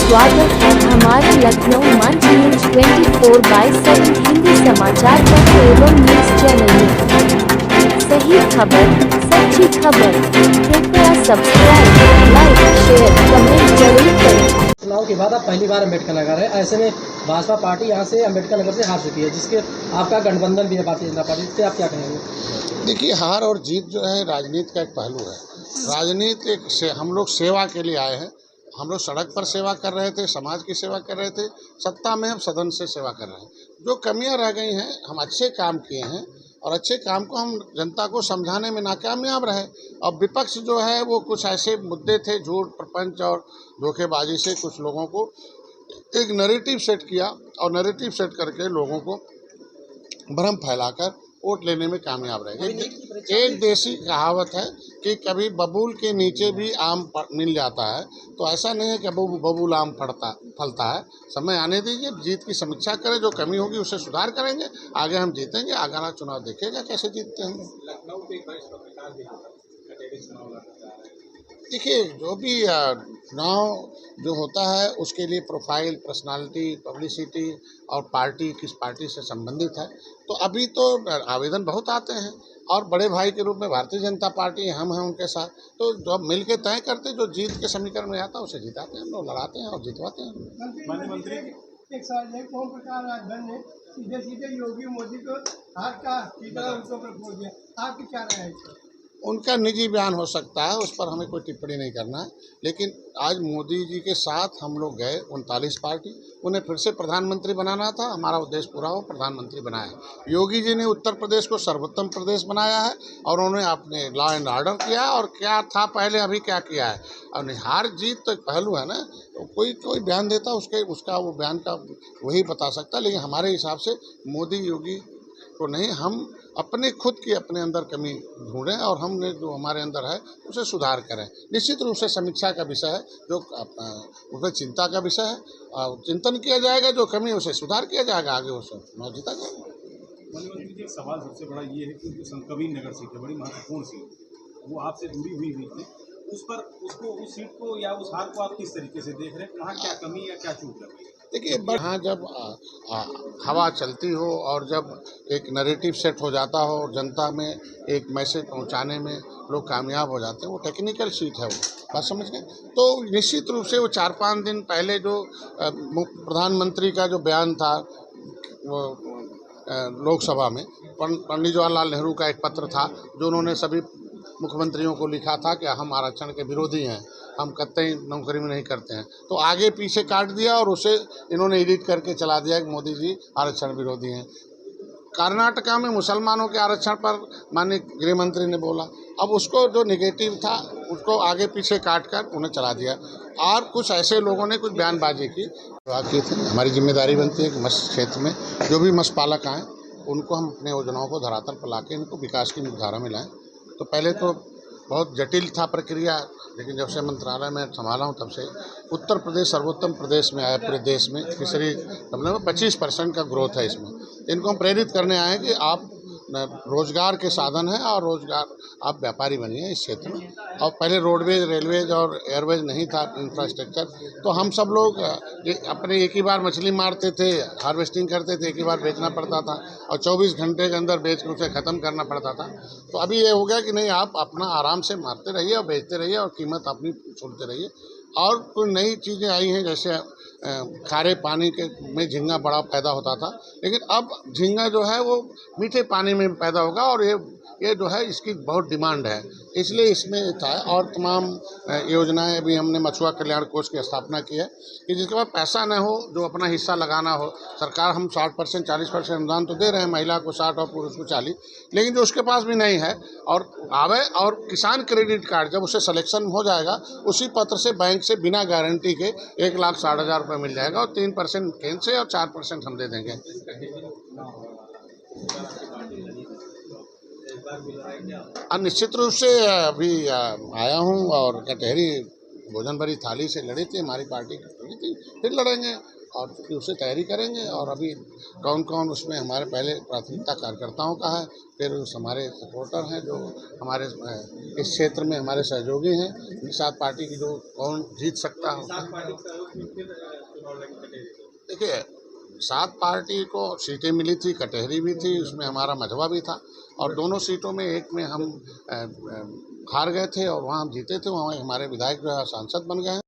स्वागत है हमारे लखनऊ मंच न्यूज 24/7 हिंदी समाचार पत्र एवं न्यूज चैनल में। सही खबर, सच्ची खबर। कृपया सब्सक्राइब, लाइक, शेयर, कमेंट जरूर करें। चुनाव के बाद आप पहली बार अम्बेडकर नगर है, ऐसे में भाजपा पार्टी यहाँ से अम्बेडकर नगर से हार चुकी है, जिसके आपका गठबंधन भी है भारतीय जनता पार्टी, इससे आप क्या कहेंगे? देखिए, हार और जीत जो है राजनीति का एक पहलू है। राजनीति हम लोग सेवा के लिए आए हैं। हम लोग सड़क पर सेवा कर रहे थे, समाज की सेवा कर रहे थे, सत्ता में हम सदन से सेवा कर रहे हैं। जो कमियां रह गई हैं, हम अच्छे काम किए हैं और अच्छे काम को हम जनता को समझाने में नाकामयाब रहे। और विपक्ष जो है वो कुछ ऐसे मुद्दे थे, झूठ, प्रपंच और धोखेबाजी से कुछ लोगों को एक नैरेटिव सेट किया और नैरेटिव सेट करके लोगों को भ्रम फैलाकर वोट लेने में कामयाब रहे। एक देसी कहावत है कि कभी बबूल के नीचे भी आम मिल जाता है, तो ऐसा नहीं है कि बबूल आम फलता है। समय आने दीजिए, जीत की समीक्षा करें, जो कमी होगी उसे सुधार करेंगे, आगे हम जीतेंगे। आगामी चुनाव देखेगा कैसे जीतते हैं। लखनऊ के देखिए, जो भी चुनाव जो होता है उसके लिए प्रोफाइल, पर्सनालिटी, पब्लिसिटी और पार्टी किस पार्टी से संबंधित है, तो अभी तो आवेदन बहुत आते हैं और बड़े भाई के रूप में भारतीय जनता पार्टी हम हैं उनके साथ, तो जो मिल के तय करते, जो जीत के समीकरण में आता है उसे जिताते हैं, हम लोग लड़ाते हैं और जितवाते हैं। मंत्री एक सवाल है, ओम प्रकाश राजभर ने सीधे योगी मोदी को हाथ का टीका उनको प्रपोज दिया, आपकी क्या राय है? उनका निजी बयान हो सकता है, उस पर हमें कोई टिप्पणी नहीं करना है। लेकिन आज मोदी जी के साथ हम लोग गए 39 पार्टी, उन्हें फिर से प्रधानमंत्री बनाना था। हमारा उद्देश्य पूरा हो, प्रधानमंत्री बनाया। योगी जी ने उत्तर प्रदेश को सर्वोत्तम प्रदेश बनाया है और उन्होंने अपने लॉ एंड ऑर्डर किया है। और क्या था पहले, अभी क्या किया है। और हार जीत तो एक पहलू है ना, तो कोई बयान देता उसका वो बयान का वही बता सकता। लेकिन हमारे हिसाब से मोदी योगी को नहीं, हम अपने खुद की अपने अंदर कमी ढूंढें और हमने जो हमारे अंदर है उसे सुधार करें। निश्चित रूप से समीक्षा का विषय है, जो उसमें चिंता का विषय है और चिंतन किया जाएगा, जो कमी है उसे सुधार किया जाएगा, आगे उसे चुनाव जीता जाएगा। एक सवाल सबसे बड़ा ये है कि संतकबीर नगर सीट है, बड़ी महत्वपूर्ण सीट, वो आपसे जुड़ी हुई थी, उस सीट को या उस हार को आप किस तरीके से देख रहे हैं? वहाँ क्या कमी या क्या चूक लगी? देखिए, यहाँ जब हवा चलती हो और जब एक नैरेटिव सेट हो जाता हो और जनता में एक मैसेज पहुँचाने में लोग कामयाब हो जाते हैं, वो टेक्निकल सीट है, वो बात समझ गए। तो निश्चित रूप से वो 4-5 दिन पहले जो प्रधानमंत्री का जो बयान था वो लोकसभा में, पंडित जवाहरलाल नेहरू का एक पत्र था जो उन्होंने सभी मुख्यमंत्रियों को लिखा था कि हम आरक्षण के विरोधी हैं, हम कतई नौकरी में नहीं करते हैं। तो आगे पीछे काट दिया और उसे इन्होंने एडिट करके चला दिया कि मोदी जी आरक्षण विरोधी हैं। कर्नाटका में मुसलमानों के आरक्षण पर माननीय गृह मंत्री ने बोला, अब उसको जो नेगेटिव था उसको आगे पीछे काट कर उन्हें चला दिया। और कुछ ऐसे लोगों ने कुछ बयानबाजी की। वाकई थे, हमारी जिम्मेदारी बनती है कि मत्स्य क्षेत्र में जो भी मत्स्य पालक आएँ उनको हम अपने योजनाओं को धरातल पर ला के इनको विकास की मुख्यधारा में लाएँ। तो पहले तो बहुत जटिल था प्रक्रिया, लेकिन जब से मंत्रालय में संभाला हूँ तब से उत्तर प्रदेश सर्वोत्तम प्रदेश में आया। पूरे देश में फिशरी मतलब में 25% का ग्रोथ है इसमें। इनको हम प्रेरित करने आए कि आप रोजगार के साधन हैं और रोजगार आप व्यापारी बनिए इस क्षेत्र में। और पहले रोडवेज, रेलवेज और एयरवेज नहीं था इंफ्रास्ट्रक्चर, तो हम सब लोग अपने एक ही बार मछली मारते थे, हार्वेस्टिंग करते थे, एक ही बार बेचना पड़ता था और 24 घंटे के अंदर बेच के उसे ख़त्म करना पड़ता था। तो अभी ये हो गया कि नहीं, आप अपना आराम से मारते रहिए और बेचते रहिए और कीमत अपनी छोड़ते रहिए। और कोई नई चीज़ें आई हैं, जैसे खारे पानी के में झींगा बड़ा पैदा होता था, लेकिन अब झींगा जो है वो मीठे पानी में पैदा होगा और ये जो है इसकी बहुत डिमांड है, इसलिए इसमें था। और तमाम योजनाएं भी हमने मछुआ कल्याण कोष की स्थापना की है कि जिसके पास पैसा न हो, जो अपना हिस्सा लगाना हो। सरकार हम 60% 40% अनुदान तो दे रहे हैं, महिला को 60 और पुरुष को 40, लेकिन जो उसके पास भी नहीं है और आवे, और किसान क्रेडिट कार्ड जब उसे सिलेक्शन हो जाएगा उसी पत्र से बैंक से बिना गारंटी के 1,60,000 रुपये मिल जाएगा और 3% केंद्र से और 4% हम दे देंगे। निश्चित रूप से अभी आया हूँ और कटहरी भोजन भरी थाली से लड़ी थी, हमारी पार्टी लड़ी थी, फिर लड़ेंगे। और फिर उसे तैयारी करेंगे। और अभी कौन कौन उसमें हमारे पहले प्राथमिकता कार्यकर्ताओं का है, फिर उस हमारे सपोर्टर हैं जो हमारे इस क्षेत्र में हमारे सहयोगी हैं, निषाद पार्टी की जो कौन जीत सकता है। सात पार्टी का सहयोग में फिर चुनाव लड़ी कटेरी से। देखिए, सात पार्टी को सीटें मिली थी, कटहरी भी थी, उसमें हमारा मझवा भी था, और दोनों सीटों में एक में हम हार गए थे और वहाँ हम जीते थे, वहाँ हमारे विधायक जो है सांसद बन गए हैं।